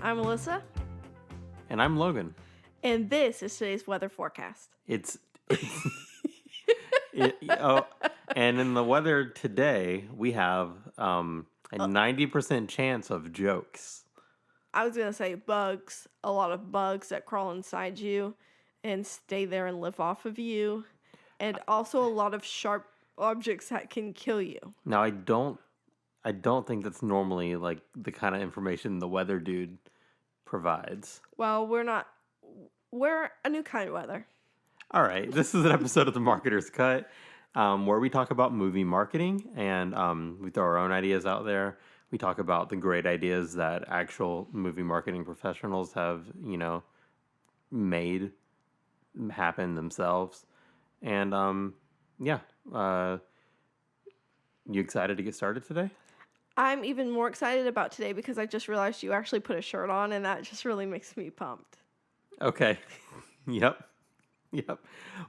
I'm Alyssa. And I'm Logan. And this is today's weather forecast. And in the weather today, we have a 90% chance of jokes. I was going to say bugs. A lot of bugs that crawl inside you and stay there and live off of you. And also a lot of sharp objects that can kill you. Now, I don't think that's normally like the kind of information the weather dude provides. Well, we're a new kind of weather. All right, this is an episode of The Marketer's Cut, where we talk about movie marketing and we throw our own ideas out there. We talk about the great ideas that actual movie marketing professionals have, made happen themselves. And you excited to get started today? I'm even more excited about today because I just realized you actually put a shirt on, and that just really makes me pumped. Okay. Yep.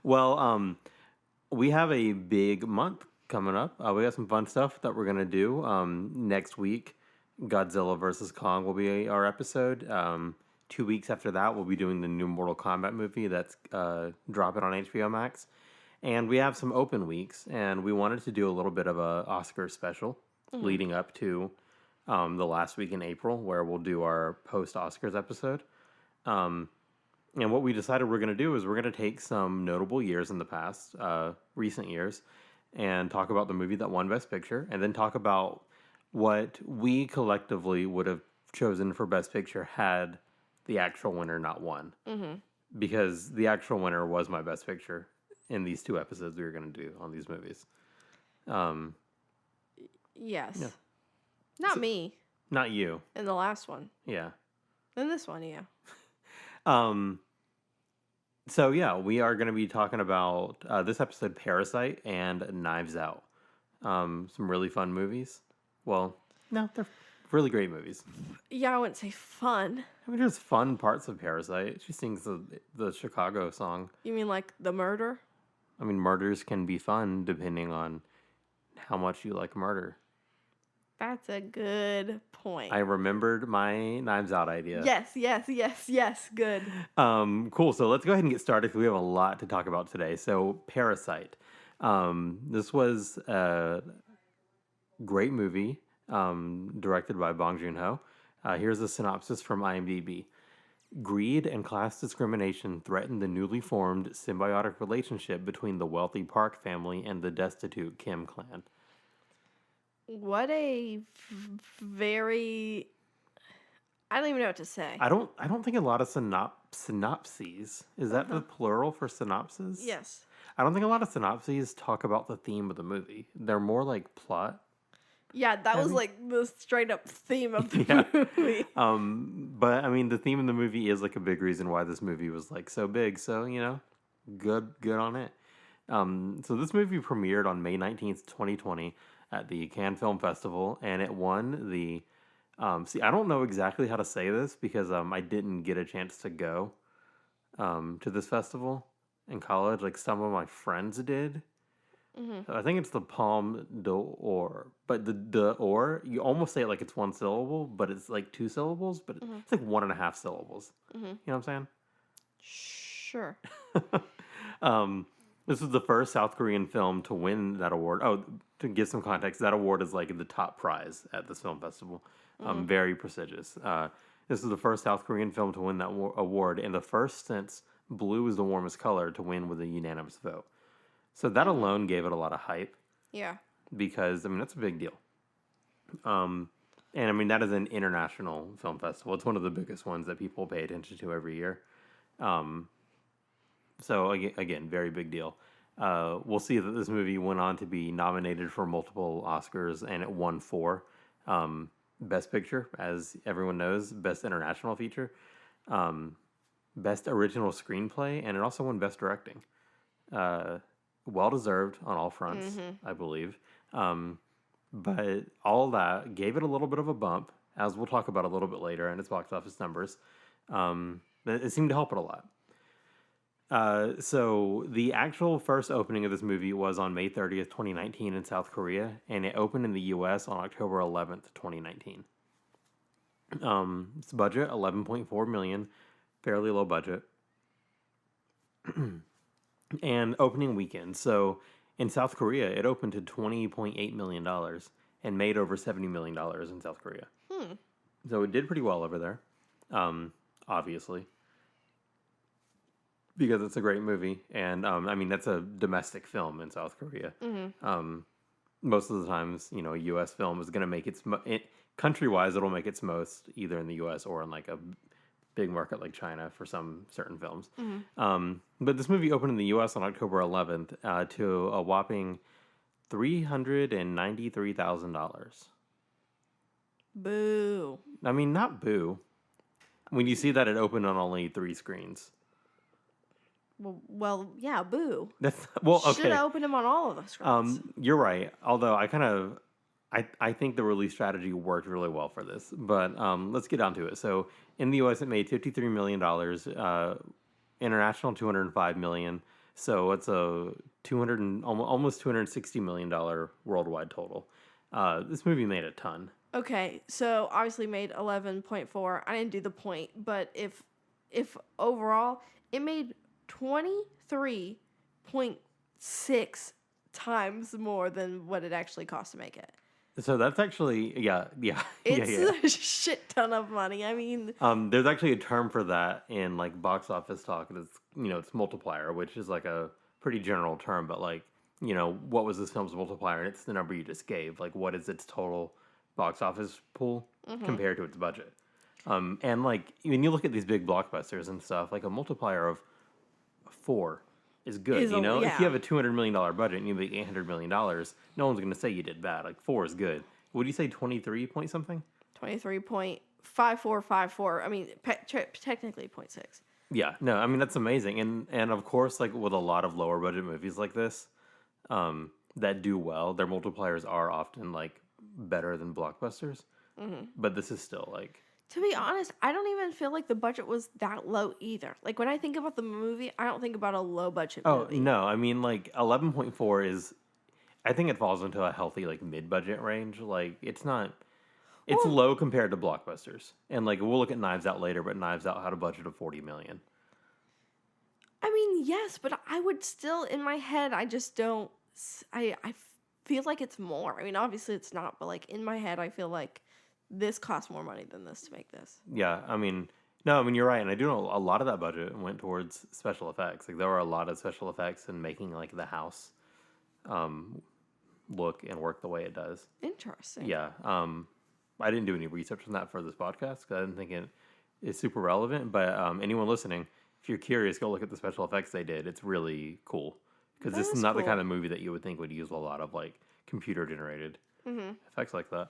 Well, we have a big month coming up. We got some fun stuff that we're going to do. Next week, Godzilla vs. Kong will be our episode. 2 weeks after that, we'll be doing the new Mortal Kombat movie that's dropping on HBO Max. And we have some open weeks, and we wanted to do a little bit of a Oscar special leading up to the last week in April, where we'll do our post-Oscars episode. And what we decided we're going to do is we're going to take some notable years in the past, recent years, and talk about the movie that won Best Picture, and then talk about what we collectively would have chosen for Best Picture had the actual winner not won. Mm-hmm. Because the actual winner was my Best Picture in these two episodes we were going to do on these movies. Yes. Yeah. Not me. Not you. In the last one. Yeah. In this one, yeah. So, yeah, we are going to be talking about this episode, Parasite and Knives Out. Some really fun movies. Well, no, they're really great movies. Yeah, I wouldn't say fun. I mean, there's fun parts of Parasite. She sings the Chicago song. You mean like the murder? I mean, murders can be fun depending on how much you like murder. That's a good point. I remembered my Knives Out idea. Yes. Good. Cool. So let's go ahead and get started because we have a lot to talk about today. So Parasite. This was a great movie directed by joon-ho. Here's a synopsis from IMDb. Greed and class discrimination threaten the newly formed symbiotic relationship between the wealthy Park family and the destitute Kim clan. What a very... I don't even know what to say. I don't think a lot of synopses. Is that the plural for synopsis? Yes. I don't think a lot of synopses talk about the theme of the movie. They're more like plot. Yeah, that was like the straight up theme of the movie. But I mean, the theme of the movie is like a big reason why this movie was like so big. So, good on it. So this movie premiered on May 19th, 2020 at the Cannes Film Festival, and it won the... I don't know exactly how to say this because I didn't get a chance to go to this festival in college. Like, some of my friends did. Mm-hmm. I think it's the Palme d'Or. But the d'Or, you almost say it like it's one syllable, but it's like two syllables, but it's like 1.5 syllables. Mm-hmm. You know what I'm saying? Sure. This was the first South Korean film to win that award. Oh, to give some context, that award is like the top prize at this film festival. Very prestigious. This is the first South Korean film to win that award, and the first since blue is the warmest color to win with a unanimous vote. So that alone gave it a lot of hype. Yeah. Because, I mean, that's a big deal. And, I mean, that is an international film festival. It's one of the biggest ones that people pay attention to every year. So, again, very big deal. We'll see that this movie went on to be nominated for multiple Oscars, and it won 4. Best Picture, as everyone knows, Best International Feature, Best Original Screenplay, and it also won Best Directing. Well-deserved on all fronts, I believe. But all that gave it a little bit of a bump, as we'll talk about a little bit later in its box office numbers. It seemed to help it a lot. So the actual first opening of this movie was on May 30th, 2019 in South Korea, and it opened in the U.S. on October 11th, 2019. Its budget, 11.4 million, fairly low budget. And opening weekend. So in South Korea, it opened to $20.8 million and made over $70 million in South Korea. So it did pretty well over there, obviously, because it's a great movie. And I mean, that's a domestic film in South Korea. Most of the times, you know, a U.S. film is going to make country-wise, it'll make its most either in the U.S. or in like a big market like China for some certain films. But this movie opened in the U.S. on October 11th to a whopping $393,000. Boo. I mean, not boo. When you see that it opened on only 3 screens. Well, yeah, boo. That's well, okay. Should have opened them on all of the screens. You're right. Although I think the release strategy worked really well for this. But let's get down to it. So in the U.S., it made $53 million. International, $205 million. So it's a almost $260 million worldwide total. This movie made a ton. Okay, so obviously made 11.4. I didn't do the point, but if overall it made 23.6 times more than what it actually cost to make it. So that's actually yeah. It's a shit ton of money. I mean, there's actually a term for that in like box office talk. It's it's multiplier, which is like a pretty general term, but like what was this film's multiplier? And it's the number you just gave. Like what is its total box office pool compared to its budget? And like when you look at these big blockbusters and stuff, like a multiplier of 4 is good. If you have a $200 million budget and you make $800 million, no one's going to say you did bad. Like 4 is good. Would you say 23 point something? 23.5454. I mean, technically 0.6. Yeah, no, I mean that's amazing, and of course, like with a lot of lower budget movies like this, that do well, their multipliers are often like better than blockbusters. But this is still like. To be honest, I don't even feel like the budget was that low either. Like when I think about the movie, I don't think about a low budget movie. Oh no, I mean like 11.4 is, I think it falls into a healthy like mid budget range. Like it's not. It's low compared to blockbusters. And like we'll look at Knives Out later, but Knives Out had a budget of $40 million. I mean, yes, but I would still in my head I just don't I feel like it's more. I mean, obviously it's not, but like in my head I feel like this costs more money than this to make this. Yeah, I mean, no, I mean you're right, and I do know a lot of that budget went towards special effects. Like there were a lot of special effects in making like the house look and work the way it does. Interesting. Yeah. I didn't do any research on that for this podcast because I didn't think it is super relevant. But anyone listening, if you're curious, go look at the special effects they did. It's really cool because this is not the kind of movie that you would think would use a lot of like computer generated effects like that.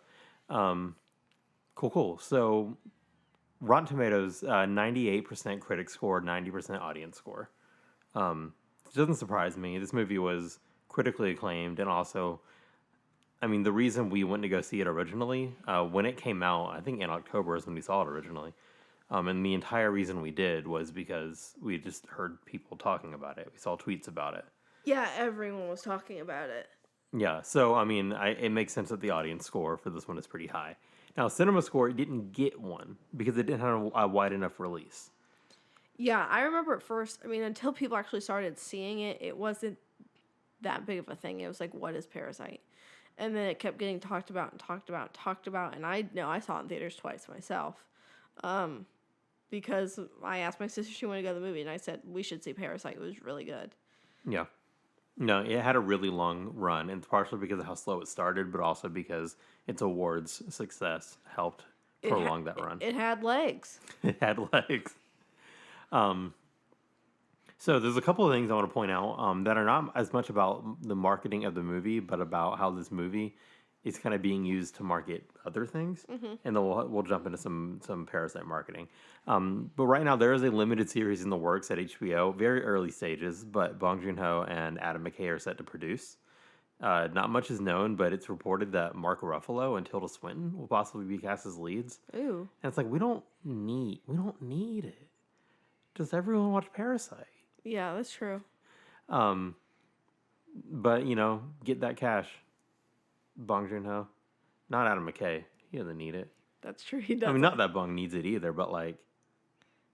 Cool. So Rotten Tomatoes, 98% critic score, 90% audience score. It doesn't surprise me. This movie was critically acclaimed and also. I mean, the reason we went to go see it originally, when it came out, I think in October is when we saw it originally. And the entire reason we did was because we just heard people talking about it. We saw tweets about it. Yeah, everyone was talking about it. Yeah, so, I mean, it makes sense that the audience score for this one is pretty high. Now, Cinema Score didn't get one because it didn't have a wide enough release. Yeah, I remember at first, I mean, until people actually started seeing it, it wasn't that big of a thing. It was like, what is Parasite? And then it kept getting talked about. And I know I saw it in theaters twice myself. Because I asked my sister if she wanted to go to the movie, and I said, we should see Parasite. It was really good. Yeah. No, it had a really long run, and it's partially because of how slow it started, but also because its awards success helped prolong that run. It had legs. It had legs. So there's a couple of things I want to point out that are not as much about the marketing of the movie, but about how this movie is kind of being used to market other things. And then we'll jump into some Parasite marketing. But right now there is a limited series in the works at HBO, very early stages, but Bong Joon-ho and Adam McKay are set to produce. Not much is known, but it's reported that Mark Ruffalo and Tilda Swinton will possibly be cast as leads. Ooh. And it's like we don't need it. Does everyone watch Parasite? Yeah, that's true. But, get that cash. Bong Joon-ho. Not Adam McKay. He doesn't need it. That's true. He I does. mean, not that Bong needs it either, but like,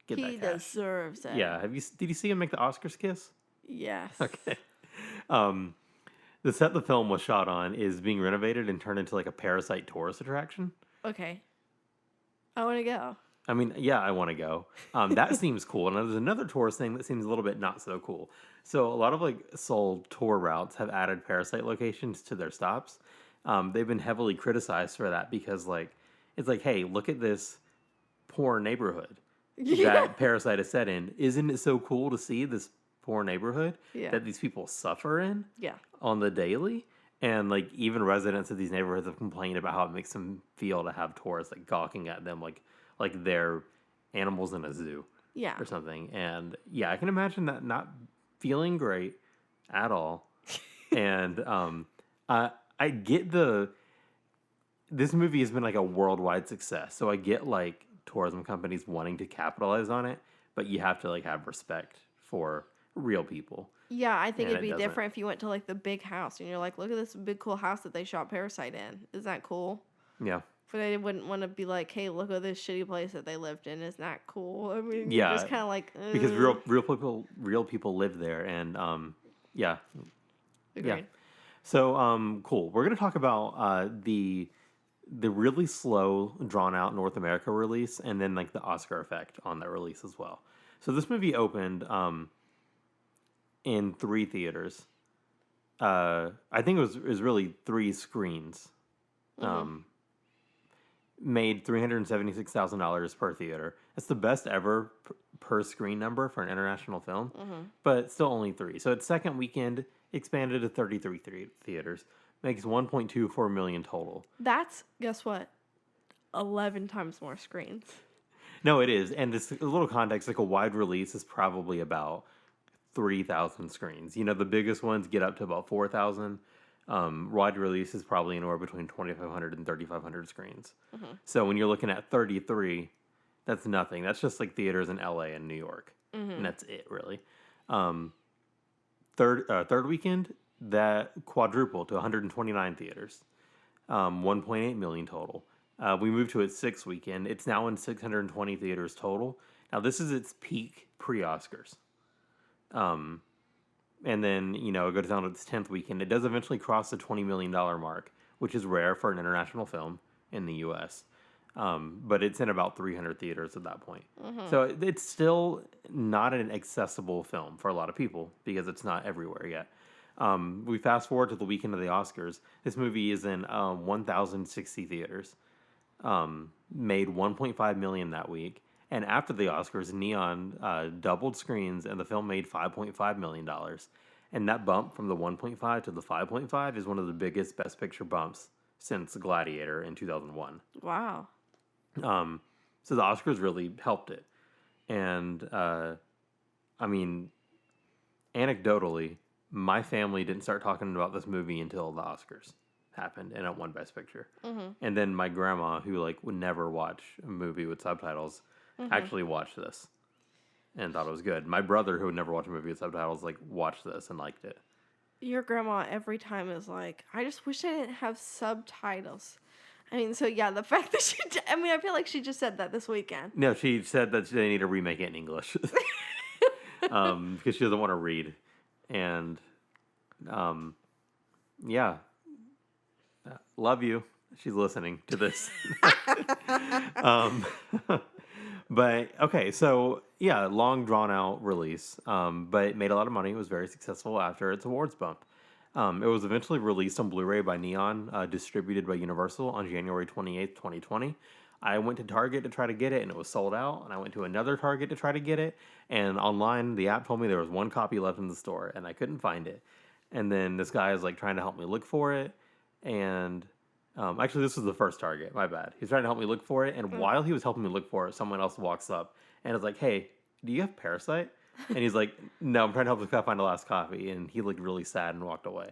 get He that cash. deserves it. Yeah. Did you see him make the Oscars kiss? Yes. Okay. The set the film was shot on is being renovated and turned into like a Parasite tourist attraction. Okay. I want to go. I mean, yeah, I want to go. That seems cool. And there's another tourist thing that seems a little bit not so cool. So a lot of like Seoul tour routes have added Parasite locations to their stops. They've been heavily criticized for that because like it's like, hey, look at this poor neighborhood that Parasite is set in. Isn't it so cool to see this poor neighborhood that these people suffer in on the daily? And like even residents of these neighborhoods have complained about how it makes them feel to have tourists like gawking at them like they're animals in a zoo or something. And yeah, I can imagine that not feeling great at all. And I get this movie has been like a worldwide success, so I get like tourism companies wanting to capitalize on it, but you have to like have respect for real people. Yeah, I think it'd be different if you went to like the big house and you're like, look at this big cool house that they shot Parasite in. Isn't that cool? Yeah. But they wouldn't want to be like, hey, look at this shitty place that they lived in. Isn't that cool? I mean, yeah, you're just kind of like, because real people live there, and yeah. Agreed. Yeah. So cool. We're gonna talk about the really slow, drawn out North America release, and then like the Oscar effect on that release as well. So this movie opened in 3 theaters. I think it was really 3 screens. Made $376,000 per theater. It's the best ever per screen number for an international film, but still only 3. So its second weekend expanded to 33 theaters. Makes $1.24 million total. That's, guess what? 11 times more screens. No, it is. And it's a little context, like a wide release is probably about 3,000 screens. You know, the biggest ones get up to about 4,000. Wide release is probably anywhere between 2,500 and 3,500 screens. So when you're looking at 33, that's nothing. That's just like theaters in LA and New York. And that's it, really. Third weekend, that quadrupled to 129 theaters. 1.8 million total. We moved to its 6th weekend. It's now in 620 theaters total. Now, this is its peak pre-Oscars. And then, you know, it goes down to its 10th weekend. It does eventually cross the $20 million mark, which is rare for an international film in the U.S. But it's in about 300 theaters at that point. So it's still not an accessible film for a lot of people because it's not everywhere yet. We fast forward to the weekend of the Oscars. This movie is in 1,060 theaters. Made $1.5 million that week. And after the Oscars, Neon doubled screens, and the film made $5.5 million. And that bump from the 1.5 to the 5.5 is one of the biggest Best Picture bumps since Gladiator in 2001. Wow. So the Oscars really helped it. And, I mean, anecdotally, my family didn't start talking about this movie until the Oscars happened and it won Best Picture. And then my grandma, who like would never watch a movie with subtitles, actually watched this and thought it was good. My brother, who would never watch a movie with subtitles, like watched this and liked it. Your grandma every time is like, I just wish I didn't have subtitles. I mean, so yeah, the fact that I feel like she just said that this weekend. No, she said that they need to remake it in English. Because she doesn't want to read. And, yeah. Love you. She's listening to this. But, okay, so, yeah, long, drawn-out release. But it made a lot of money. It was very successful after its awards bump. It was eventually released on Blu-ray by Neon, distributed by Universal on January 28th, 2020. I went to Target to try to get it, and it was sold out. And I went to another Target to try to get it. And online, the app told me there was 1 copy left in the store, and I couldn't find it. And then this guy is, like, trying to help me look for it. And actually, this was the first Target. My bad. He's trying to help me look for it. And while he was helping me look for it, someone else walks up and is like, hey, do you have Parasite? And he's like, no, I'm trying to help this guy find the last copy. And he looked really sad and walked away.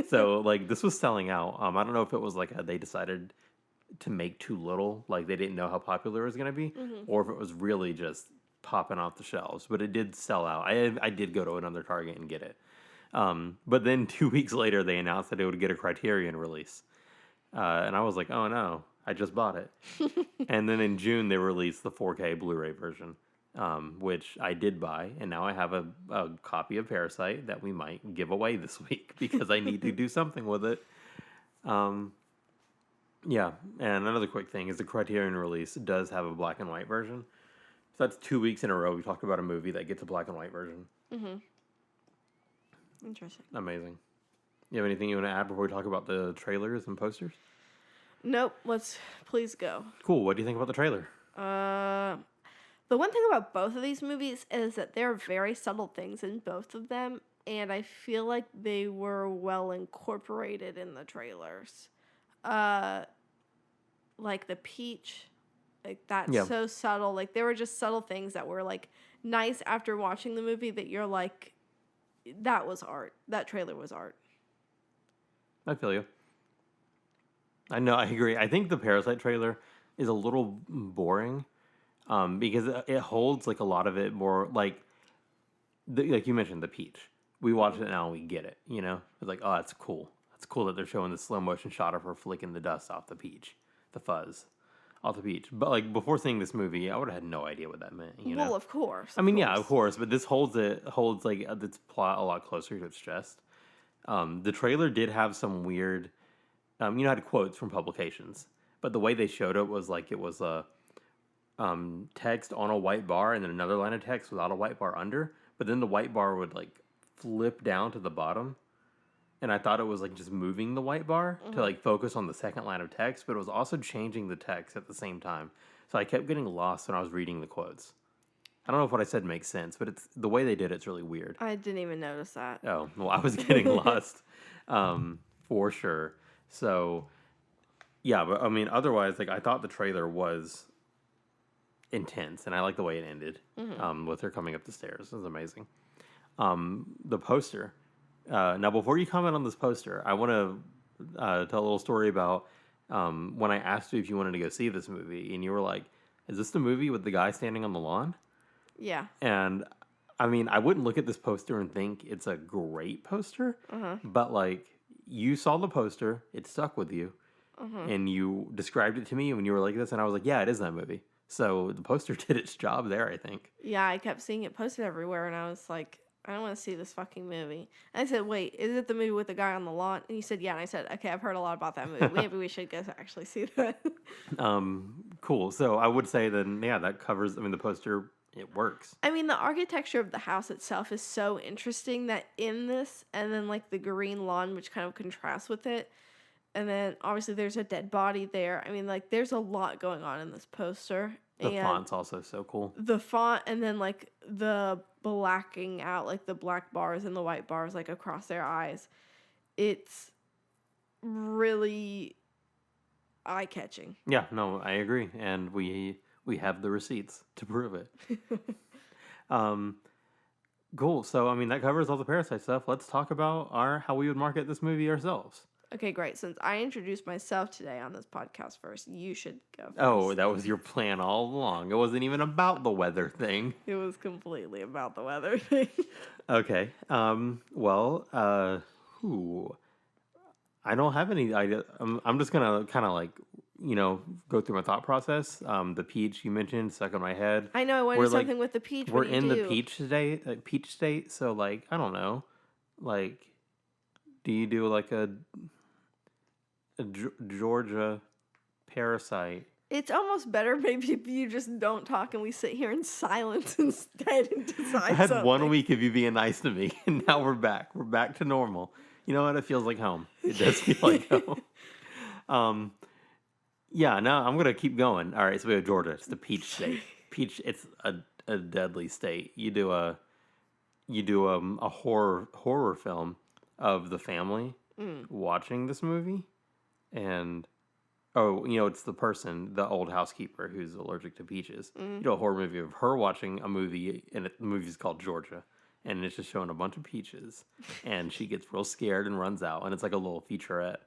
So, like, this was selling out. I don't know if it was like they decided to make too little, like they didn't know how popular it was going to be, or if it was really just popping off the shelves. But it did sell out. I did go to another Target and get it. But then 2 weeks later, they announced that it would get a Criterion release. And I was like, oh no. I just bought it. And then in June, they released the 4K Blu-ray version, which I did buy. And now I have a copy of Parasite that we might give away this week because I need to do something with it. Yeah, and another quick thing is the Criterion Release does have a black and white version. So that's 2 weeks in a row we talked about a movie that gets a black and white version. Mm-hmm. Interesting. Amazing. You have anything you want to add before we talk about the trailers and posters? Nope. Please go. Cool. What do you think about the trailer? The one thing about both of these movies is that there are very subtle things in both of them, and I feel like they were well incorporated in the trailers. Like the peach, like that's so subtle. Like there were just subtle things that were like nice after watching the movie that you're like, that was art. That trailer was art. I feel you. I know, I agree. I think the Parasite trailer is a little boring because it holds like a lot of it more like like you mentioned, the peach. We watch it now and we get it, you know? It's like, oh, that's cool. It's cool that they're showing the slow motion shot of her flicking the dust off the peach, the fuzz off the peach. But like before seeing this movie, I would have had no idea what that meant. You know? Well, of course. I mean, yeah, of course. But this holds like its plot a lot closer to its chest. The trailer did have some weird, had quotes from publications, but the way they showed it was like it was a text on a white bar and then another line of text without a white bar under. But then the white bar would like flip down to the bottom. And I thought it was like just moving the white bar to like focus on the second line of text, but it was also changing the text at the same time. So I kept getting lost when I was reading the quotes. I don't know if what I said makes sense, but it's the way they did it's really weird. I didn't even notice that. Oh, well, I was getting lost for sure. So, yeah, but I mean, otherwise, like I thought the trailer was intense, and I like the way it ended with her coming up the stairs. It was amazing. The poster. Now, before you comment on this poster, I want to tell a little story about when I asked you if you wanted to go see this movie, and you were like, "Is this the movie with the guy standing on the lawn?" Yeah. And I mean, I wouldn't look at this poster and think it's a great poster, but like you saw the poster, it stuck with you, and you described it to me when you were like this, and I was like, "Yeah, it is that movie." So the poster did its job there, I think. Yeah, I kept seeing it posted everywhere, and I was like, I don't want to see this fucking movie. And I said, wait, is it the movie with the guy on the lawn? And he said, yeah. And I said, okay, I've heard a lot about that movie. Maybe we should go actually see that. Cool. So I would say then, yeah, that covers, I mean, the poster, it works. I mean, the architecture of the house itself is so interesting that in this, and then like the green lawn, which kind of contrasts with it. And then obviously there's a dead body there. I mean, like there's a lot going on in this poster. The font's also so cool. The font, and then like the blacking out, like the black bars and the white bars, like across their eyes. It's really eye-catching. Yeah, no, I agree, and we have the receipts to prove it. Cool. So, I mean, that covers all the Parasite stuff. Let's talk about how we would market this movie ourselves. Okay, great. Since I introduced myself today on this podcast first, you should go first. Oh, that was your plan all along. It wasn't even about the weather thing. It was completely about the weather thing. Okay. Well, I don't have any idea. I'm just going to kind of like, go through my thought process. The peach you mentioned stuck in my head. I know. I wanted something with the peach. We're in the peach state. So, like, I don't know. Like, do you do like a Georgia Parasite? It's almost better maybe if you just don't talk and we sit here in silence instead and decide I had something. 1 week of you being nice to me, and now we're back. We're back to normal. You know what? It feels like home. It does feel like home. Yeah, no, I'm going to keep going. All right, so we have Georgia. It's the peach state. Peach, it's a deadly state. You do a horror film of the family watching this movie, and it's the person, the old housekeeper who's allergic to peaches. You do a horror movie of her watching a movie, and the movie's called Georgia, and it's just showing a bunch of peaches, and she gets real scared and runs out, and it's like a little featurette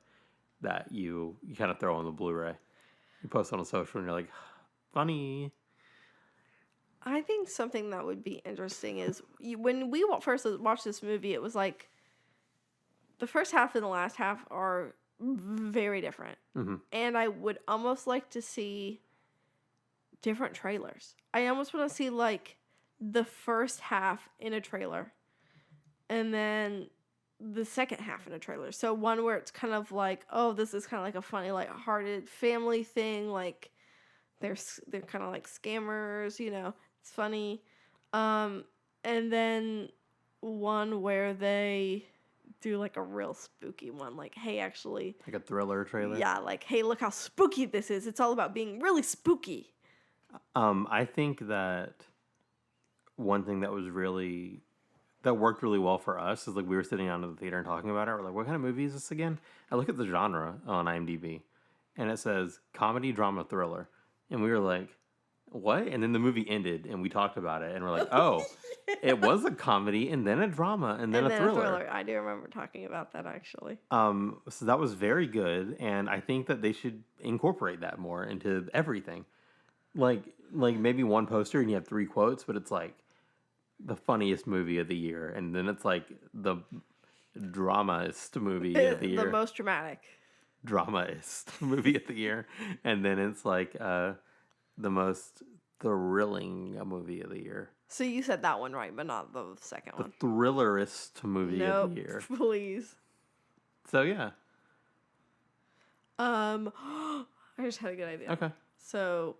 that you kind of throw on the Blu-ray. You post it on social, and you're like, funny. I think something that would be interesting is when we first watched this movie, it was like the first half and the last half are very different. Mm-hmm. And I would almost like to see different trailers. I almost want to see like the first half in a trailer and then the second half in a trailer. So one where it's kind of like, oh, this is kind of like a funny, light-hearted family thing. Like they're kind of like scammers, you know, it's funny. And then one where they do like a real spooky one. Like, hey, actually, Like a thriller trailer? yeah, like, hey, look how spooky this is. It's all about being really spooky. I think that one thing that worked really well for us is like we were sitting down in the theater and talking about it. We're like, what kind of movie is this again? I look at the genre on IMDb and it says comedy, drama, thriller. And we were like, what? And then the movie ended and we talked about it and we're like, oh, it was a comedy and then a drama and then a thriller. I do remember talking about that actually. So that was very good. And I think that they should incorporate that more into everything. Like maybe one poster and you have 3 quotes, but it's like the funniest movie of the year, and then it's like the dramaist movie of the year, the most dramatic dramaist movie of the year, and then it's like the most thrilling movie of the year. So you said that one right, but not the second one. The thrillerist movie of the year. Please. So yeah. I just had a good idea. Okay. So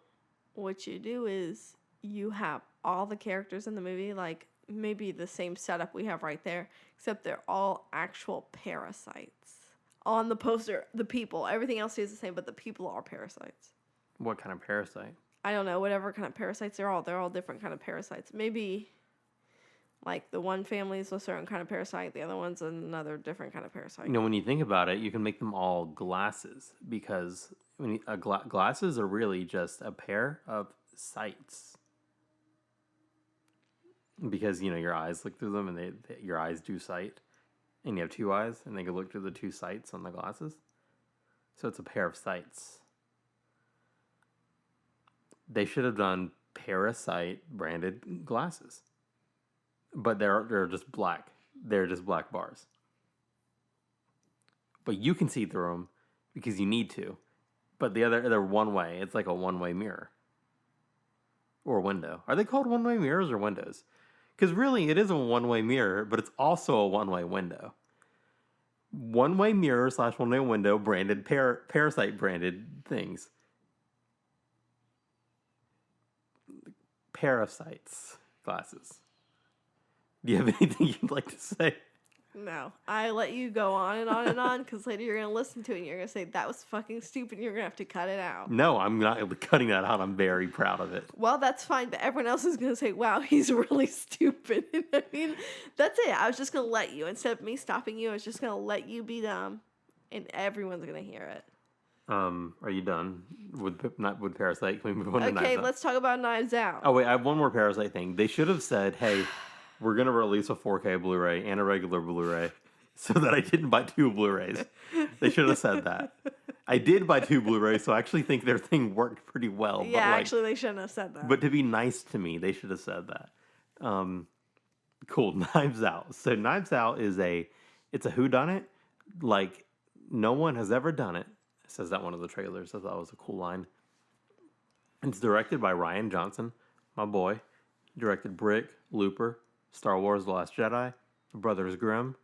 what you do is you have all the characters in the movie, like maybe the same setup we have right there, except they're all actual parasites. On the poster, the people, everything else stays the same, but the people are parasites. What kind of parasite? I don't know, whatever kind of parasites they're all different kind of parasites. Maybe like the one family is a certain kind of parasite, the other one's another different kind of parasite. You know, when you think about it, you can make them all glasses because glasses are really just a pair of sights. Because, you know, your eyes look through them and your eyes do sight. And you have 2 eyes and they can look through the 2 sights on the glasses. So it's a pair of sights. They should have done Parasite branded glasses. But they're just black. They're just black bars. But you can see through them because you need to. But they're one way. It's like a one-way mirror. Or window. Are they called one-way mirrors or windows? Because really, it is a one-way mirror, but it's also a one-way window. One-way mirror / one-way window branded Parasite branded things. Parasites glasses. Do you have anything you'd like to say? No. I let you go on and on and on because later you're going to listen to it and you're going to say, that was fucking stupid and you're going to have to cut it out. No, I'm not cutting that out. I'm very proud of it. Well, that's fine, but everyone else is going to say, wow, he's really stupid. I mean, that's it. I was just going to let you. Instead of me stopping you, I was just going to let you be dumb and everyone's going to hear it. Are you done with Parasite? Can we move on to Knives Out? Okay, let's talk about Knives Out. Oh, wait, I have one more Parasite thing. They should have said, hey, we're going to release a 4K Blu-ray and a regular Blu-ray so that I didn't buy 2 Blu-rays. They should have said that. I did buy 2 Blu-rays, so I actually think their thing worked pretty well. Yeah, but actually, they shouldn't have said that. But to be nice to me, they should have said that. Cool, Knives Out. So Knives Out is it's a whodunit. Like, no one has ever done it. It says that one of the trailers. I thought it was a cool line. It's directed by Rian Johnson, my boy. Directed Brick, Looper, Star Wars The Last Jedi, Brothers Grimm.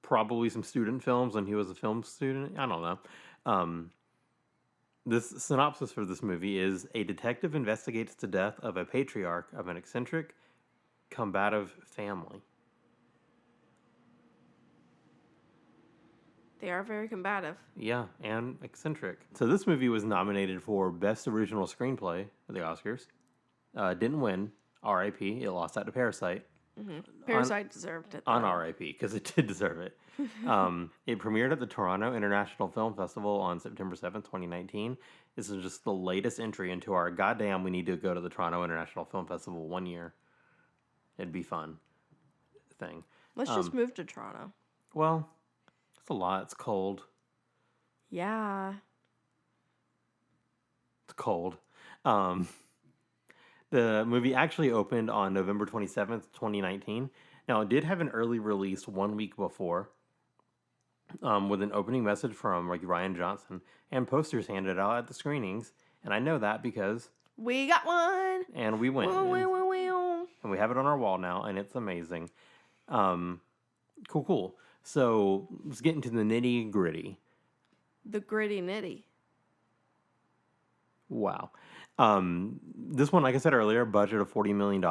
Probably some student films when he was a film student. I don't know. This synopsis for this movie is: a detective investigates the death of a patriarch of an eccentric, combative family. They are very combative. Yeah, and eccentric. So this movie was nominated for Best Original Screenplay at the Oscars. Didn't win. R.I.P. It lost out to Parasite. Mm-hmm. Parasite deserved it. On R.I.P. because it did deserve it. It premiered at the Toronto International Film Festival on September 7th, 2019. This is just the latest entry into our goddamn we need to go to the Toronto International Film Festival one year. It'd be fun thing. Let's just move to Toronto. Well, it's a lot. It's cold. Yeah. It's cold. The movie actually opened on November 27th, 2019. Now, it did have an early release 1 week before. with an opening message from like Ryan Johnson and posters handed out at the screenings. And I know that because We got one. and we went and we have it on our wall now, and it's amazing. Cool. So let's get into the nitty gritty. The gritty nitty. Wow. This one, like I said earlier, budget of $40 million.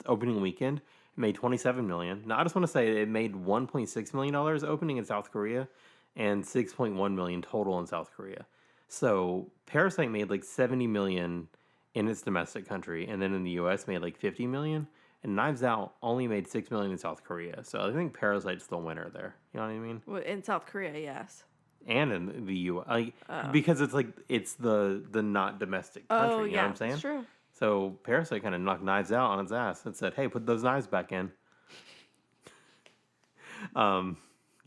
Opening weekend made $27 million. Now, I just want to say it made $1.6 million opening in South Korea and $6.1 million total in South Korea. So Parasite made like $70 million in its domestic country, and then in the U.S. made like $50 million. And Knives Out only made $6 million in South Korea. So I think Parasite's the winner there. You know what I mean? In South Korea, yes. And in the U.S. Because it's like, it's the not domestic country. You know what I'm saying? That's true. So Parasite kind of knocked Knives Out on its ass and said, hey, put those knives back in. You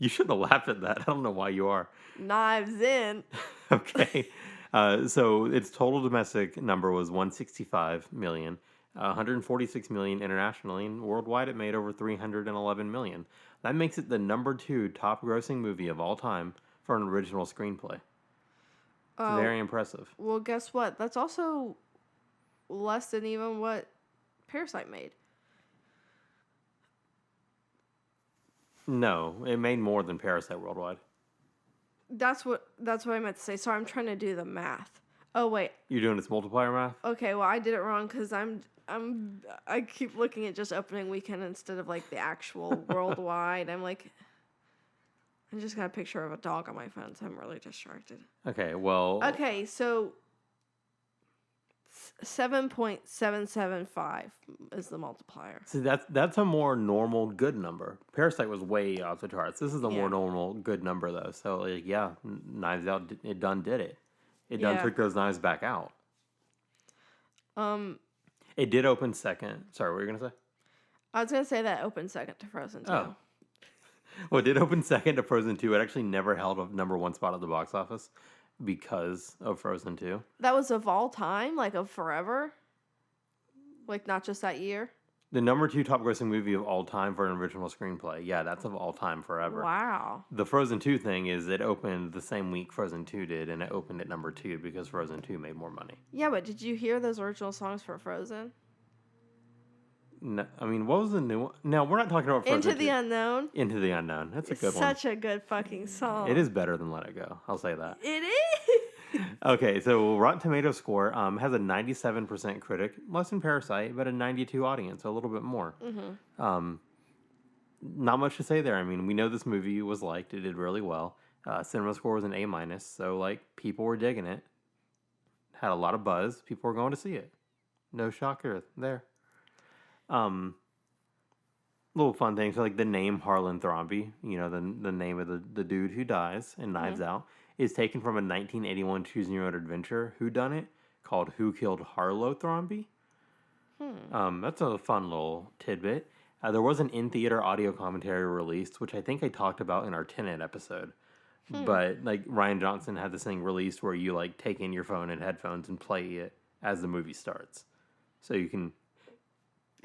shouldn't have laughed at that. I don't know why you are. Knives in. Okay. So its total domestic number was 165 million. 146 million internationally, and worldwide it made over 311 million. That makes it the number 2 top grossing movie of all time for an original screenplay. It's very impressive. Well, guess what? That's also less than even what Parasite made. No, it made more than Parasite worldwide. That's what I meant to say. Sorry, I'm trying to do the math. Oh wait. You're doing this multiplier math? Okay, well I did it wrong because I keep looking at just opening weekend instead of like the actual worldwide. I just got a picture of a dog on my phone, so I'm really distracted. Okay, well. Okay, so 7.775 is the multiplier. See, that's a more normal good number. Parasite was way off the charts. This is a more normal good number though. So like, yeah, Knives Out, it done did it. It done took those knives back out. It did open second. Sorry, what were you gonna say? I was gonna say that opened second to Frozen 2. Oh. Well, it did open second to Frozen 2. It actually never held a number 1 spot at the box office because of Frozen 2. That was of all time, like of forever? Like not just that year? The number 2 top grossing movie of all time for an original screenplay. Yeah, that's of all time forever. Wow. The Frozen 2 thing is it opened the same week Frozen 2 did, and it opened at number 2 because Frozen 2 made more money. Yeah, but did you hear those original songs for Frozen? No, I mean, what was the new one? No, we're not talking about Frozen Into the 2. Unknown. Into the Unknown. That's a good one. Such a good fucking song. It is better than Let It Go. I'll say that. It is. Okay, so Rotten Tomatoes score has a 97% critic, less than Parasite, but a 92 audience, so a little bit more. Mm-hmm. Not much to say there. I mean, we know this movie was liked. It did really well. Cinema score was an A-, so like people were digging it. Had a lot of buzz. People were going to see it. No shocker there. Little fun things, so like the name Harlan Thrombey, you know, the name of the dude who dies in Knives Out, is taken from a 1981 Choose Your Own Adventure whodunit called Who Killed Harlow Thrombey. That's a fun little tidbit. There was an in-theater audio commentary released, which I think I talked about in our Tenet episode. But like Ryan Johnson had this thing released where you like take in your phone and headphones and play it as the movie starts. So you can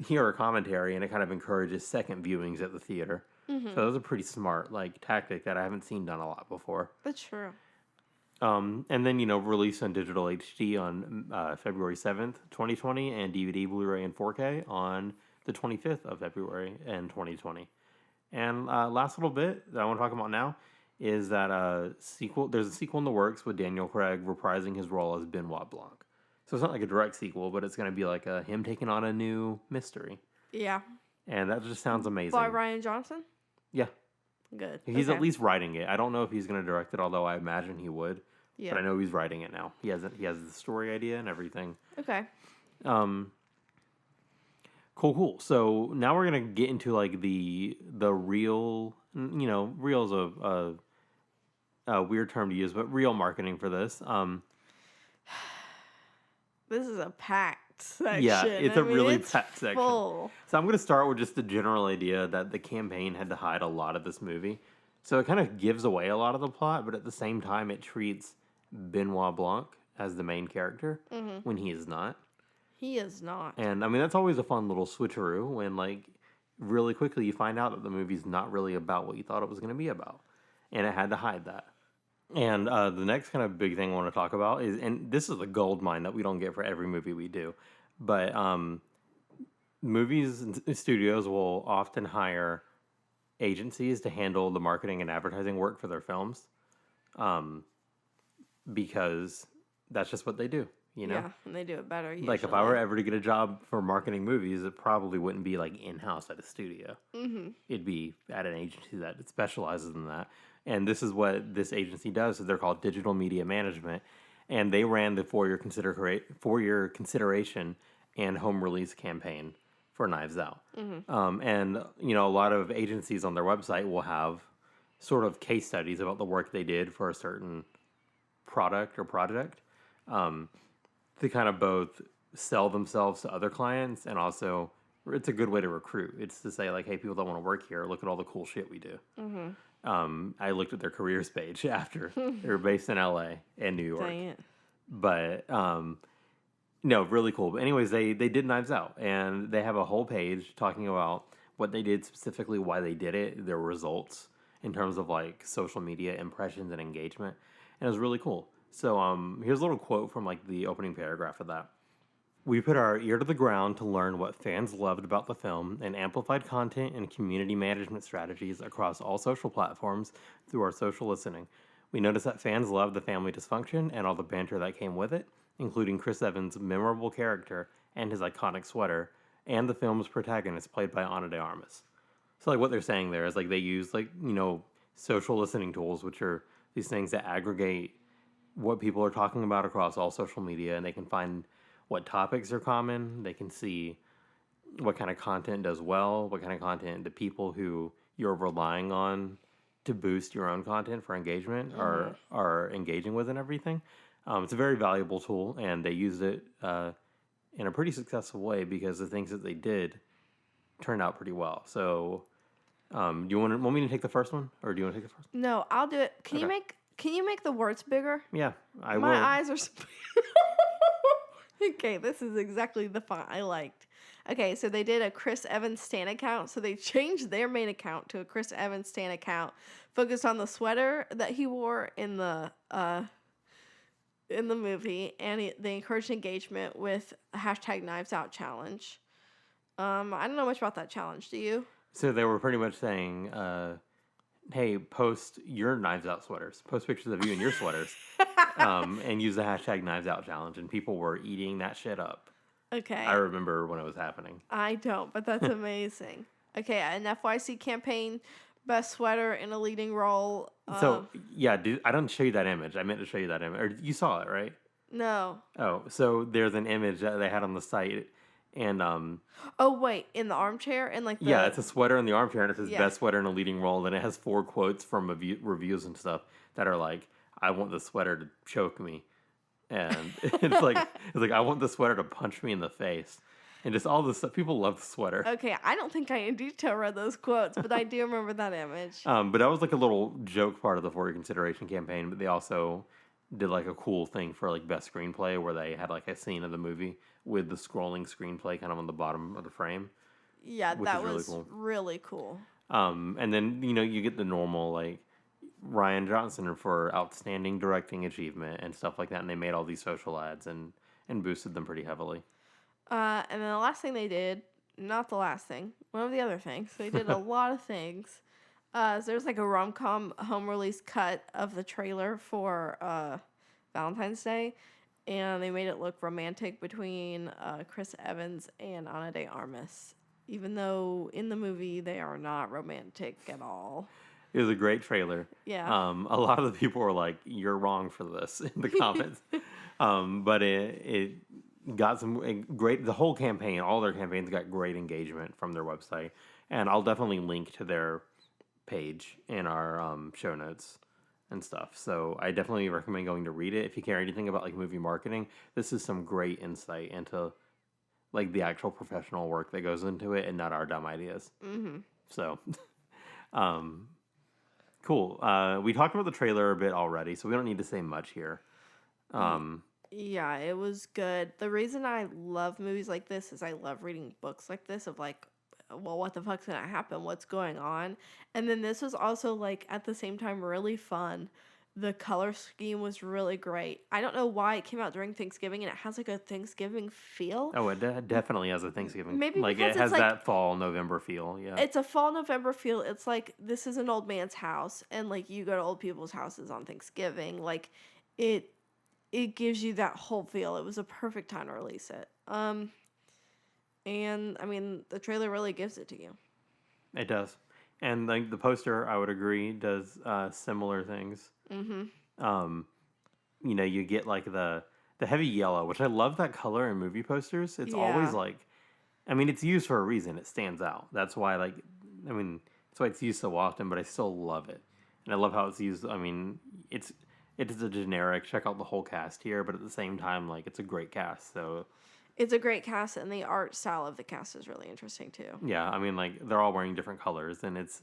hear a commentary, and it kind of encourages second viewings at the theater. So that was a pretty smart like tactic that I haven't seen done a lot before. That's true. And then, you know, released on digital HD on February 7th, 2020, and DVD, Blu-ray, and 4K on the 25th of February in 2020. And last little bit that I want to talk about now is that there's a sequel in the works with Daniel Craig reprising his role as Benoit Blanc. So it's not like a direct sequel, but it's going to be like him taking on a new mystery. Yeah. And that just sounds amazing. By Ryan Johnson? Yeah. Good. He's at least writing it. I don't know if he's going to direct it, although I imagine he would. Yeah. But I know he's writing it now. He has the story idea and everything. Okay. Cool. So now we're going to get into like the real, you know, real's a weird term to use, but real marketing for this. This is a packed section. Yeah, it's a really packed section. Full. So I'm going to start with just the general idea that the campaign had to hide a lot of this movie. So it kind of gives away a lot of the plot, but at the same time it treats Benoit Blanc as the main character when he is not. He is not. And I mean, that's always a fun little switcheroo when like really quickly you find out that the movie's not really about what you thought it was going to be about. and it had to hide that. And the next kind of big thing I want to talk about is, and this is a gold mine that we don't get for every movie we do, but movies and studios will often hire agencies to handle the marketing and advertising work for their films, because that's just what they do, you know? Yeah, and they do it better. Like if I were ever to get a job for marketing movies, it probably wouldn't be like in-house at a studio. It'd be at an agency that specializes in that. And this is what this agency does. So they're called Digital Media Management, and they ran the four-year consideration and home release campaign for Knives Out. And you know, a lot of agencies on their website will have sort of case studies about the work they did for a certain product or project, to kind of both sell themselves to other clients, and also it's a good way to recruit. It's to say like, hey, people that want to work here, look at all the cool shit we do. I looked at their careers page after. They were based in LA and New York. Dang it. But no, really cool. But anyways, they did Knives Out, and they have a whole page talking about what they did specifically, why they did it, their results in terms of like social media impressions and engagement. And it was really cool. So here's a little quote from like the opening paragraph of that. We put our ear to the ground to learn what fans loved about the film and amplified content and community management strategies across all social platforms through our social listening. We noticed that fans loved the family dysfunction and all the banter that came with it, including Chris Evans' memorable character and his iconic sweater, and the film's protagonist played by Ana de Armas. So like what they're saying there is like they use like, you know, social listening tools, which are these things that aggregate what people are talking about across all social media, and they can find what topics are common. They can see what kind of content does well, what kind of content the people who you're relying on to boost your own content for engagement are engaging with and everything. It's a very valuable tool, and they used it in a pretty successful way because the things that they did turned out pretty well. So, do you want me to take the first one, or do you want to take the first one? No, I'll do it. Can you make the words bigger? Yeah, I will. My eyes are. Okay, this is exactly the font I liked. Okay, so they did a Chris Evans Stan account. So they changed their main account to a Chris Evans Stan account, focused on the sweater that he wore in the movie, and they encouraged engagement with hashtag Knives Out challenge. I don't know much about that challenge. Do you? So they were pretty much saying, hey, post your Knives Out sweaters. Post pictures of you in your sweaters. And use the hashtag Knives Out challenge. And people were eating that shit up. Okay. I remember when it was happening. I don't, but that's amazing. Okay, an FYC campaign, best sweater in a leading role. So, yeah, dude, I didn't show you that image. I meant to show you that image. Or you saw it, right? No. Oh, so there's an image that they had on the site. And oh wait, in the armchair and like the... yeah, it's a sweater in the armchair, and it says best sweater in a leading role, and it has 4 quotes from reviews and stuff that are like, I want the sweater to choke me, and it's like I want the sweater to punch me in the face, and just all this stuff. People love the sweater. Okay, I don't think I in detail read those quotes, but I do remember that image. But that was like a little joke part of the For Your Consideration campaign. But they also did like a cool thing for like best screenplay, where they had like a scene of the movie with the scrolling screenplay kind of on the bottom of the frame. Yeah, that was really cool. And then, you know, you get the normal like Rian Johnson for outstanding directing achievement and stuff like that, and they made all these social ads and boosted them pretty heavily. And then the last thing they did, not the last thing, one of the other things, they did a lot of things. So there's like a rom-com home release cut of the trailer for Valentine's Day, and they made it look romantic between Chris Evans and Ana de Armas, even though in the movie they are not romantic at all. It was a great trailer. Yeah. A lot of the people were like, "You're wrong for this" in the comments. But it got some great. The whole campaign, all their campaigns, got great engagement from their website, and I'll definitely link to their page in our show notes and stuff. So I definitely recommend going to read it if you care anything about like movie marketing. This is some great insight into like the actual professional work that goes into it, and not our dumb ideas. Mm-hmm. So, cool. We talked about the trailer a bit already, so we don't need to say much here. Yeah, it was good. The reason I love movies like this is I love reading books like this of like well, what the fuck's gonna happen? What's going on? And then this was also like at the same time really fun. The color scheme was really great. I don't know why it came out during Thanksgiving and it has like a Thanksgiving feel. Oh, it definitely has a Thanksgiving. Maybe Like because it it's has like that fall November feel. Yeah. it's a fall November feel. It's like this is an old man's house and like you go to old people's houses on Thanksgiving. Like it it gives you that whole feel. It was a perfect time to release it. And I mean the trailer really gives it to you. It does. And like the poster, I would agree, does similar things. Mm-hmm. You get like the heavy yellow, which I love that color in movie posters. It's always Yeah. like, I mean, it's used for a reason. It stands out. That's why, like, I mean, that's why it's used so often. But I still love it, and I love how it's used. I mean, it is a generic. Check out the whole cast here, but at the same time, like, it's a great cast. So It's a great cast and the art style of the cast is really interesting too. yeah, I mean, like, they're all wearing different colors, and it's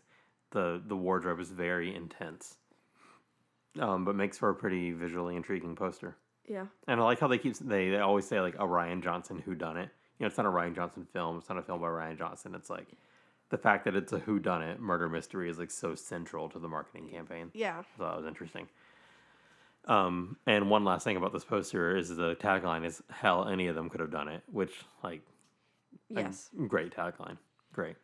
the wardrobe is very intense, but makes for a pretty visually intriguing poster. Yeah. And I like how they always say like a Ryan Johnson whodunit. It's not a Ryan Johnson film. It's not a film by Ryan Johnson. It's like the fact that it's a whodunit murder mystery is like so central to the marketing campaign. Yeah. So that was interesting. And one last thing about this poster is the tagline is "Hell, any of them could have done it," which like Yes. great tagline, great.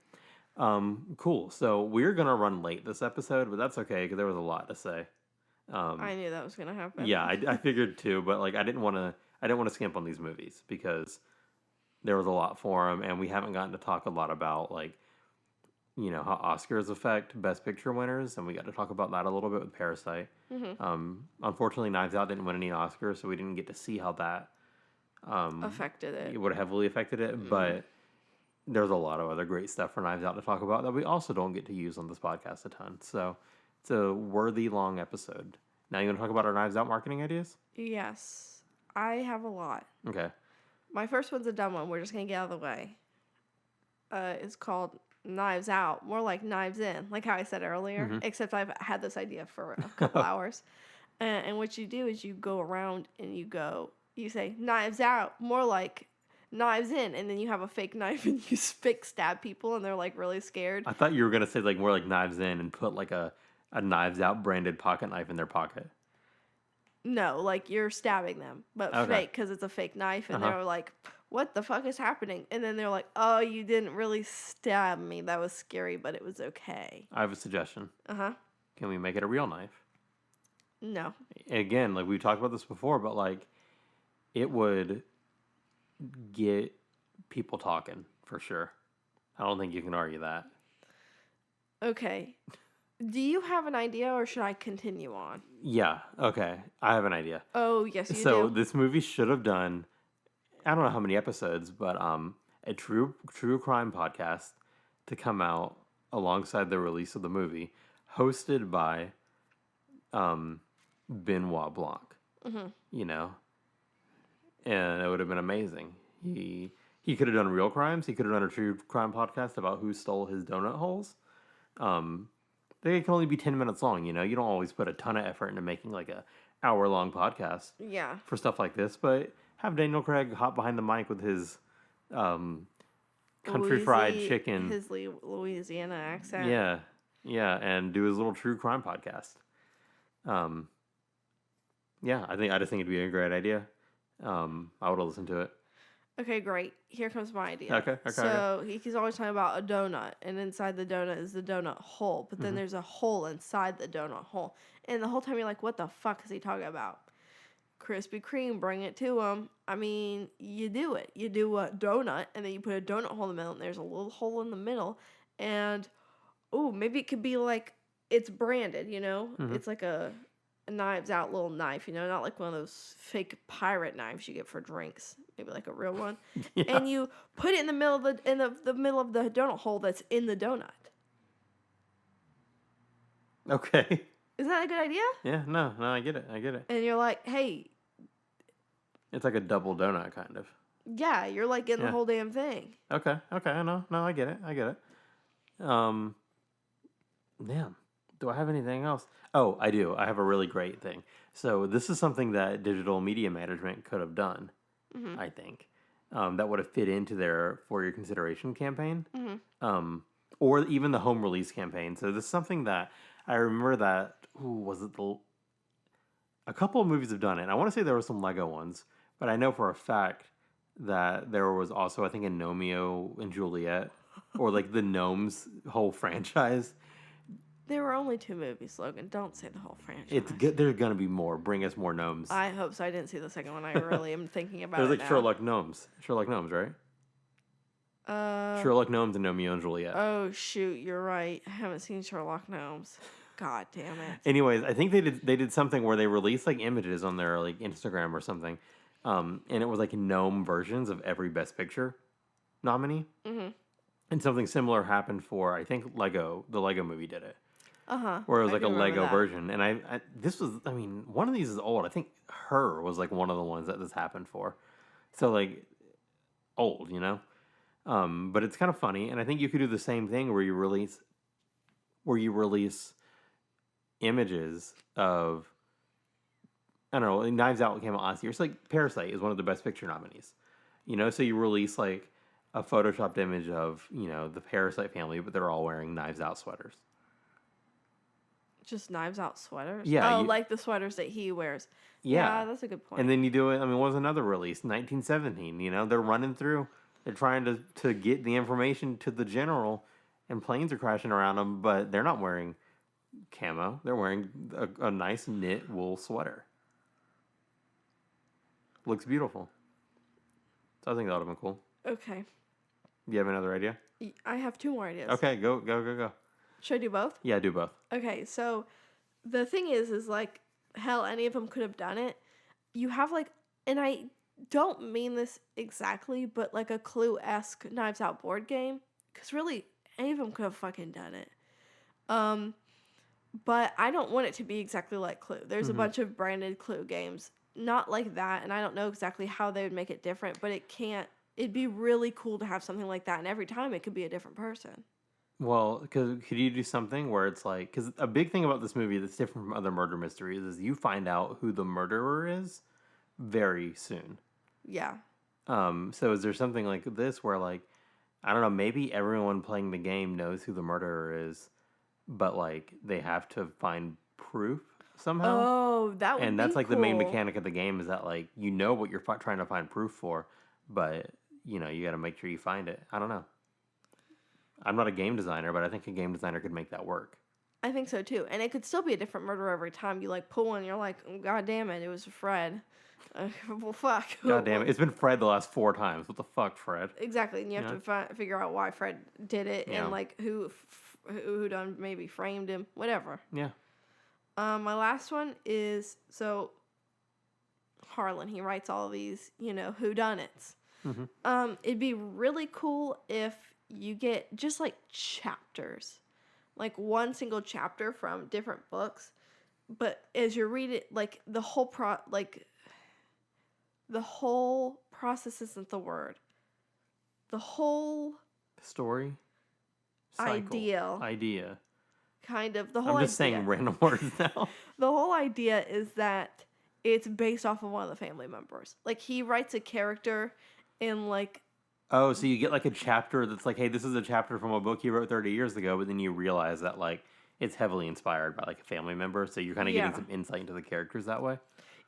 Cool. So we're gonna run late this episode, but that's okay because there was a lot to say. I knew that was gonna happen. Yeah, I figured too, but like I didn't want to skimp on these movies because there was a lot for them, and we haven't gotten to talk a lot about like how Oscars affect Best Picture winners, and we got to talk about that a little bit with Parasite. Unfortunately, Knives Out didn't win any Oscars, so we didn't get to see how that Affected it. it would have heavily affected it. But there's a lot of other great stuff for Knives Out to talk about that we also don't get to use on this podcast a ton. So it's a worthy long episode. Now you want to talk about our Knives Out marketing ideas? Yes. I have a lot. Okay. My first one's a dumb one. We're just gonna get out of the way. It's called Knives Out, more like Knives In, like how I said earlier. Except I've had this idea for a couple hours. And what you do is you go around and you say Knives Out, more like Knives In, and then you have a fake knife and you fake stab people and they're like really scared. I thought you were gonna say like more like Knives In and put like a Knives Out branded pocket knife in their pocket. No, like you're stabbing them, but Okay. fake because it's a fake knife, and they're like, "What the fuck is happening?" And then they're like, "Oh, you didn't really stab me. That was scary, but it was okay." I have a suggestion. Uh-huh. Can we make it a real knife? No. Again, like we've talked about this before, but like it would get people talking for sure. I don't think you can argue that. Okay. Do you have an idea, or should I continue on? Yeah. Okay. I have an idea. Oh, yes, you So do. this movie should have done, I don't know how many episodes, but a true crime podcast to come out alongside the release of the movie, hosted by Benoit Blanc. And it would have been amazing. He could have done real crimes. He could have done a true crime podcast about who stole his donut holes. They can only be 10 minutes long. You don't always put a ton of effort into making like a hour-long podcast Yeah. for stuff like this, but have Daniel Craig hop behind the mic with his country fried chicken. His Louisiana accent. Yeah, and do his little true crime podcast. Yeah, I just think it'd be a great idea. I would have listened to it. Okay, great. Here comes my idea. Okay. So he's always talking about a donut, and inside the donut is the donut hole, but then there's a hole inside the donut hole. And the whole time you're like, what the fuck is he talking about? Krispy Kreme, bring it to him. I mean, you do it. You do a donut, and then you put a donut hole in the middle, and there's a little hole in the middle. And, maybe it could be like, it's branded, It's like a Knives Out little knife, not like one of those fake pirate knives you get for drinks. Maybe like a real one. Yeah. And you put it in the middle of the middle of the donut hole that's in the donut. Okay. Isn't that a good idea? Yeah, no, I get it. And you're like, hey, It's like a double donut kind of. yeah, you're like getting Yeah. the whole damn thing. Okay, I know. No, I get it. Damn. Do I have anything else? Oh, I do. I have a really great thing. So this is something that digital media management could have done, I think. that would have fit into their For Your Consideration campaign. Mm-hmm. Or even the home release campaign. So this is something that I remember that, a couple of movies have done it. I want to say there were some Lego ones, but I know for a fact that there was also, I think, a Romeo and Juliet, or like the Gnomes whole franchise. There were only 2 movies, Logan. Don't say the whole franchise. It's good. There's gonna be more. Bring us more gnomes. I hope so. I didn't see the second one. I really am thinking about There's it like now. Sherlock Gnomes. Sherlock Gnomes, right? Sherlock Gnomes and Romeo and Juliet. Oh shoot, you're right. I haven't seen Sherlock Gnomes. God damn it. Anyways, I think they did something where they released like images on their like Instagram or something, and it was like gnome versions of every Best Picture nominee. Mm-hmm. And something similar happened for, I think, Lego. The Lego movie did it. Where it was I like a do remember Lego that. version. And I mean, one of these is old. I think Her was like one of the ones that this happened for. So like, old, you know? But it's kind of funny. And I think you could do the same thing where you release images of, I don't know, Knives Out came out last year. It's like Parasite is one of the Best Picture nominees. You know, so you release like a photoshopped image of, you know, the Parasite family, but they're all wearing Knives Out sweaters. Just Knives Out sweaters? Yeah. Like the sweaters that he wears. Yeah. That's a good point. And then you do it, I mean, what was another release? 1917, you know? They're running through, they're trying to get the information to the general, and planes are crashing around them, but they're not wearing camo. They're wearing a nice knit wool sweater. Looks beautiful. So I think that would have been cool. Okay. You have another idea? I have 2 more ideas. Okay, go. Should I do both? Yeah, do both. Okay, so the thing is like, hell, any of them could have done it. You have like, and I don't mean this exactly, but like a Clue-esque Knives Out board game. Because really, any of them could have fucking done it. But I don't want it to be exactly like Clue. There's a bunch of branded Clue games. Not like that, and I don't know exactly how they would make it different, but it'd be really cool to have something like that, and every time it could be a different person. Well, could you do something where it's like, because a big thing about this movie that's different from other murder mysteries is you find out who the murderer is very soon. Yeah. So is there something like this where, like, I don't know, maybe everyone playing the game knows who the murderer is, but like they have to find proof somehow? Oh, that would be And that's like the main cool. mechanic of the game is that, like, you know what you're trying to find proof for, but you know you got to make sure you find it. I don't know. I'm not a game designer, but I think a game designer could make that work. I think so too, and it could still be a different murderer every time. You like pull one, you're like, oh, God damn it was Fred. Well, fuck. God damn it! It's been Fred the last 4 times. What the fuck, Fred? Exactly, and you have to figure out why Fred did it, Yeah. and like who done maybe framed him, whatever. Yeah. My last one is, so Harlan, he writes all these, whodunits. Mm-hmm. It'd be really cool if you get just like chapters, like one single chapter from different books, but as you read it, like the whole process isn't the word. The whole Story. Cycle. Idea. kind of the whole I'm just idea. saying random words now. The whole idea is that it's based off of one of the family members. Like he writes a character in like, Oh, so you get like a chapter that's like, hey, this is a chapter from a book you wrote 30 years ago, but then you realize that like it's heavily inspired by like a family member, so you're kind of getting some insight into the characters that way.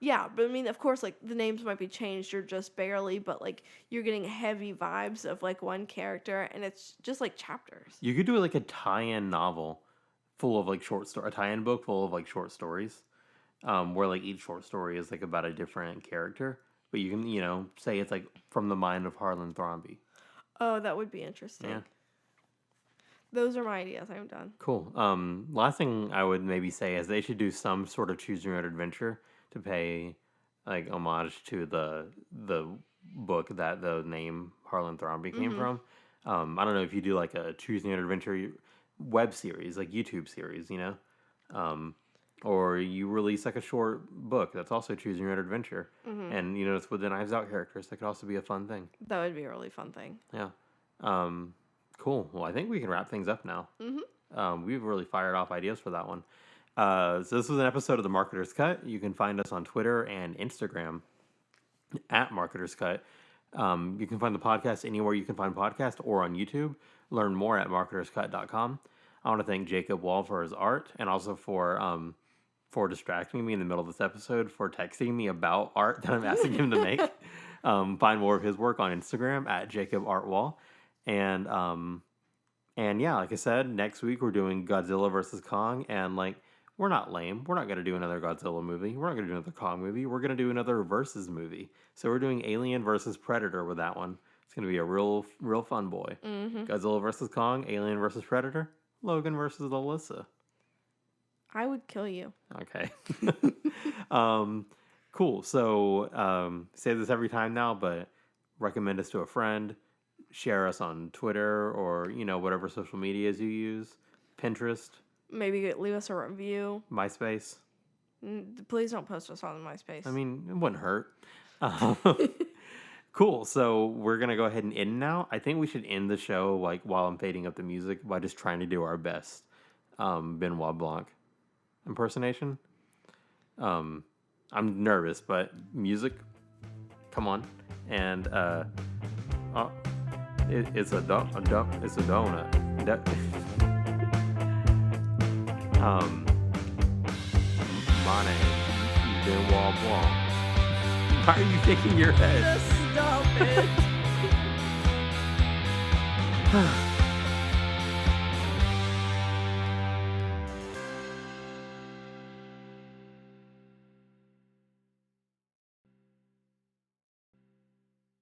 yeah, but I mean, of course, like the names might be changed or just barely, but like you're getting heavy vibes of like one character, and it's just like chapters. You could do like a tie-in novel full of like a tie-in book full of like short stories, where like each short story is like about a different character, but you can say it's like from the mind of Harlan Thrombey. Oh, that would be interesting. Yeah. Those are my ideas. I'm done. Cool. Last thing I would maybe say is they should do some sort of choose your own adventure to pay like homage to the book that the name Harlan Thrombey came from. I don't know if you do like a choose your own adventure web series, like YouTube series, or you release like a short book that's also choose your own adventure, and it's with the Knives Out characters. That could also be a fun thing. That would be a really fun thing. Yeah. Cool. Well, I think we can wrap things up now. We've really fired off ideas for that one. So this was an episode of The Marketer's Cut. You can find us on Twitter and Instagram at Marketer's Cut. You can find the podcast anywhere you can find podcasts or on YouTube. Learn more at marketerscut.com. I want to thank Jacob Wall for his art and also for distracting me in the middle of this episode, for texting me about art that I'm asking him to make. Find more of his work on Instagram at Jacob Art Wall. And yeah, like I said, next week we're doing Godzilla versus Kong, and like, we're not lame. We're not going to do another Godzilla movie. We're not going to do another Kong movie. We're going to do another versus movie. So we're doing Alien versus Predator with that one. It's going to be a real fun boy. Mm-hmm. Godzilla versus Kong, Alien versus Predator, Logan versus Alyssa. I would kill you. Okay. Cool. So, say this every time now, but recommend us to a friend. Share us on Twitter or, whatever social medias you use. Pinterest. Maybe leave us a review. MySpace. Please don't post us on MySpace. I mean, it wouldn't hurt. Cool. So we're going to go ahead and end now. I think we should end the show like while I'm fading up the music by just trying to do our best Benoit Blanc impersonation. I'm nervous, but music, come on. And it's a donut. My name is Benoit Blanc. Why are you shaking your head? Just stop it.